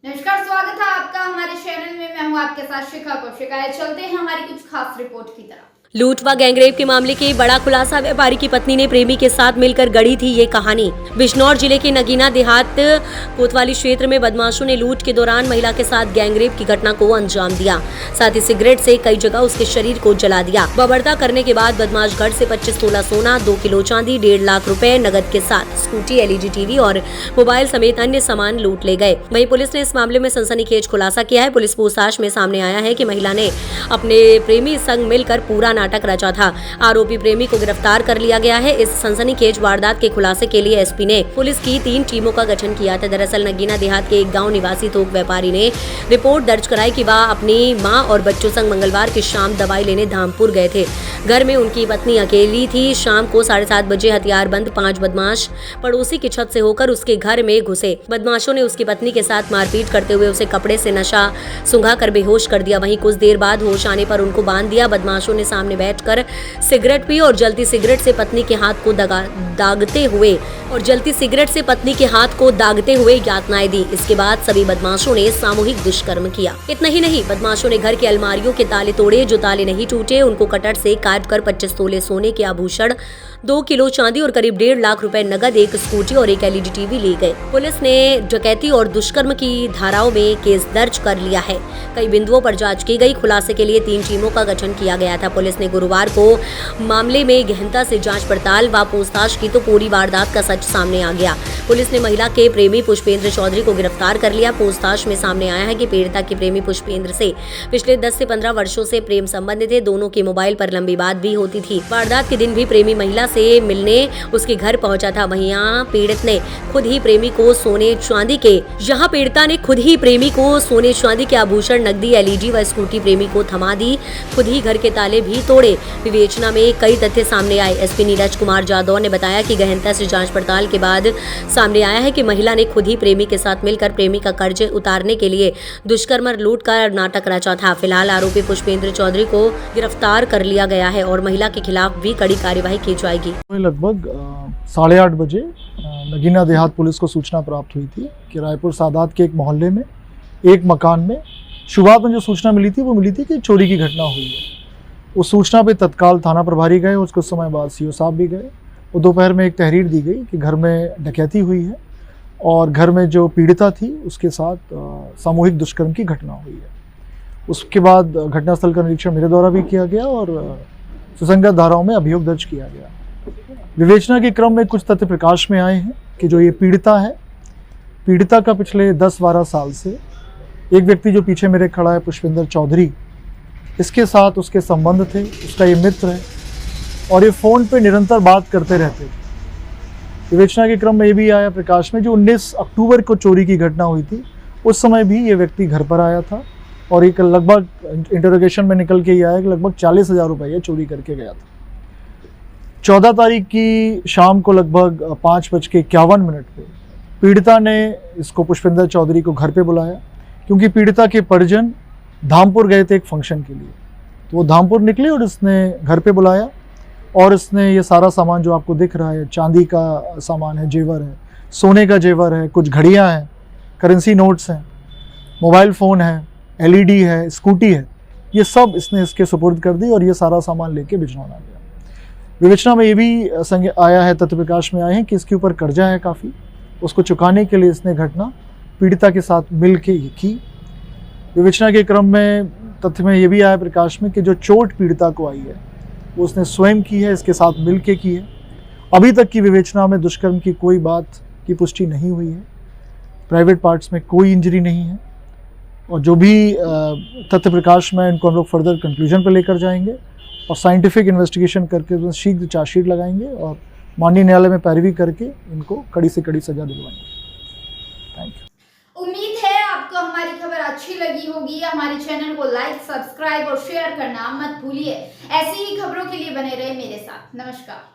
नमस्कार, स्वागत है आपका हमारे चैनल में। मैं हूं आपके साथ शिखा कौशिक। चलते हैं हमारी कुछ खास रिपोर्ट की तरफ। लूट व गैंगरेप के मामले के बड़ा खुलासा। व्यापारी की पत्नी ने प्रेमी के साथ मिलकर गढ़ी थी ये कहानी। बिजनौर जिले के नगीना देहात कोतवाली क्षेत्र में बदमाशों ने लूट के दौरान महिला के साथ गैंगरेप की घटना को अंजाम दिया। साथ ही सिगरेट से कई जगह उसके शरीर को जला दिया। बर्बरता करने के बाद बदमाश घर से 25 तोला सोना, 2 किलो चांदी, 1.5 लाख रुपए नगद के साथ स्कूटी, LED टीवी और मोबाइल समेत अन्य सामान लूट ले गए। वहीं पुलिस ने इस मामले में सनसनीखेज खुलासा किया है। पुलिस पूछताछ में सामने आया है कि महिला ने अपने प्रेमी संग मिलकर पूरा नाटक रचा था। आरोपी प्रेमी को गिरफ्तार कर लिया गया है। इस सनसनीखेज वारदात के खुलासे के लिए एसपी ने पुलिस की 3 टीमों का गठन किया था। दरअसल नगीना देहात के एक गांव निवासी थोक व्यापारी ने रिपोर्ट दर्ज कराई कि वह अपनी मां और बच्चों संग मंगलवार की शाम दवाई लेने धामपुर गए थे। घर में उनकी पत्नी अकेली थी। शाम को 7:30 बजे हथियारबंद 5 बदमाश पड़ोसी की छत से होकर उसके घर में घुसे। बदमाशों ने उसकी पत्नी के साथ मारपीट करते हुए उसे कपड़े से नशा सुंघा कर बेहोश कर दिया। वहीं कुछ देर बाद होश आने पर उनको बांध दिया। बदमाशों ने सामने बैठकर सिगरेट पी और जलती सिगरेट से पत्नी के हाथ को दागते हुए यातनाएं दी। इसके बाद सभी बदमाशों ने सामूहिक दुष्कर्म किया। इतना ही नहीं, बदमाशों ने घर की अलमारियों के ताले तोड़े। जो ताले नहीं टूटे उनको कटर से काट कर 25 तोले सोने के आभूषण, 2 किलो चांदी और करीब 1.5 लाख रुपए नगद, एक स्कूटी और एक LED टीवी ले गए। पुलिस ने डकैती और दुष्कर्म की धाराओं में केस दर्ज कर लिया है। कई बिंदुओं पर जांच की गई। खुलासे के लिए 3 टीमों का गठन किया गया था। पुलिस ने गुरुवार को मामले में गहनता से जांच पड़ताल व पूछताछ की तो पूरी वारदात का सच सामने आ गया। पुलिस ने महिला के प्रेमी पुष्पेंद्र चौधरी को गिरफ्तार कर लिया। पूछताछ में सामने आया है कि पीड़िता के प्रेमी पुष्पेंद्र से पिछले 10 से 15 वर्षों से प्रेम संबंध थे। दोनों के मोबाइल पर लंबी बात भी होती थी। वारदात के दिन भी प्रेमी महिला से मिलने उसके घर पहुंचा था। वहीं पीड़िता ने खुद ही प्रेमी को सोने चांदी के आभूषण, नकदी, LED व स्कूटी प्रेमी को थमा दी। खुद ही घर के ताले भी तोड़े। विवेचना में कई तथ्य सामने आए। एसपी नीरज कुमार यादव ने बताया कि गहनता से जांच पड़ताल के बाद सामने आया है कि महिला ने खुद ही प्रेमी के साथ मिलकर प्रेमी का कर्ज उतारने के लिए दुष्कर्म लूट का नाटक रचा था। फिलहाल आरोपी पुष्पेंद्र चौधरी को गिरफ्तार कर लिया गया है और महिला के खिलाफ भी कड़ी कार्यवाही की जाएगी। लगभग 8:30 बजे नगीना देहात पुलिस को सूचना प्राप्त हुई थी कि रायपुर सादात के एक मोहल्ले में एक मकान में शुरुआत में जो सूचना मिली थी वो मिली थी कि चोरी की घटना हुई है। उस सूचना पे तत्काल थाना प्रभारी गए। उसके समय बाद CO साहब भी गए। वो दोपहर में एक तहरीर दी गई कि घर में डकैती हुई है और घर में जो पीड़िता थी उसके साथ सामूहिक दुष्कर्म की घटना हुई है। उसके बाद घटनास्थल का निरीक्षण मेरे द्वारा भी किया गया और सुसंगत धाराओं में अभियोग दर्ज किया गया। विवेचना के क्रम में कुछ तथ्य प्रकाश में आए हैं कि जो ये पीड़िता है, पीड़िता का पिछले 10-12 साल से एक व्यक्ति जो पीछे मेरे खड़ा है, पुष्पेंद्र चौधरी, इसके साथ उसके संबंध थे। उसका ये मित्र है और ये फ़ोन पे निरंतर बात करते रहते थे। विवेचना के क्रम में ये भी आया प्रकाश में, जो 19 अक्टूबर को चोरी की घटना हुई थी उस समय भी ये व्यक्ति घर पर आया था और एक लगभग इंटरोगेशन में निकल के ये आया कि लगभग 40,000 रुपये ये चोरी करके गया था। 14 तारीख की शाम को लगभग 5:51 पे पीड़िता ने इसको पुष्पेंद्र चौधरी को घर पे बुलाया, क्योंकि पीड़िता के परिजन धामपुर गए थे एक फंक्शन के लिए। तो वो धामपुर निकले और इसने घर पे बुलाया और इसने ये सारा सामान जो आपको दिख रहा है, चांदी का सामान है, जेवर है, सोने का जेवर है, कुछ घड़ियां हैं, करेंसी नोट्स हैं, मोबाइल फ़ोन है, LED है, स्कूटी है, ये सब इसने इसके सुपुर्द कर दी और ये सारा सामान लेके बिजनौर आ गया। विवेचना में ये भी आया है, तथ्य प्रकाश में आए हैं कि इसके ऊपर कर्जा है काफ़ी। उसको चुकाने के लिए इसने घटना पीड़िता के साथ मिल के ये की। विवेचना के क्रम में तथ्य में ये भी आया प्रकाश में कि जो चोट पीड़िता को आई है वो उसने स्वयं की है, इसके साथ मिल के की है। अभी तक की विवेचना में दुष्कर्म की कोई बात की पुष्टि नहीं हुई है। प्राइवेट पार्ट्स में कोई इंजरी नहीं है और जो भी तथ्य प्रकाश में इनको हम लोग फर्दर कंक्लूजन पर लेकर जाएंगे और साइंटिफिक इन्वेस्टिगेशन करके शीघ्र चार्जशीट लगाएंगे और माननीय न्यायालय में पैरवी करके इनको कड़ी से कड़ी सजा दिलवाएंगे। Thank you. उम्मीद है आपको हमारी खबर अच्छी लगी होगी। हमारे चैनल को लाइक, सब्सक्राइब और शेयर करना मत भूलिए। ऐसी ही खबरों के लिए बने रहे मेरे साथ। नमस्कार।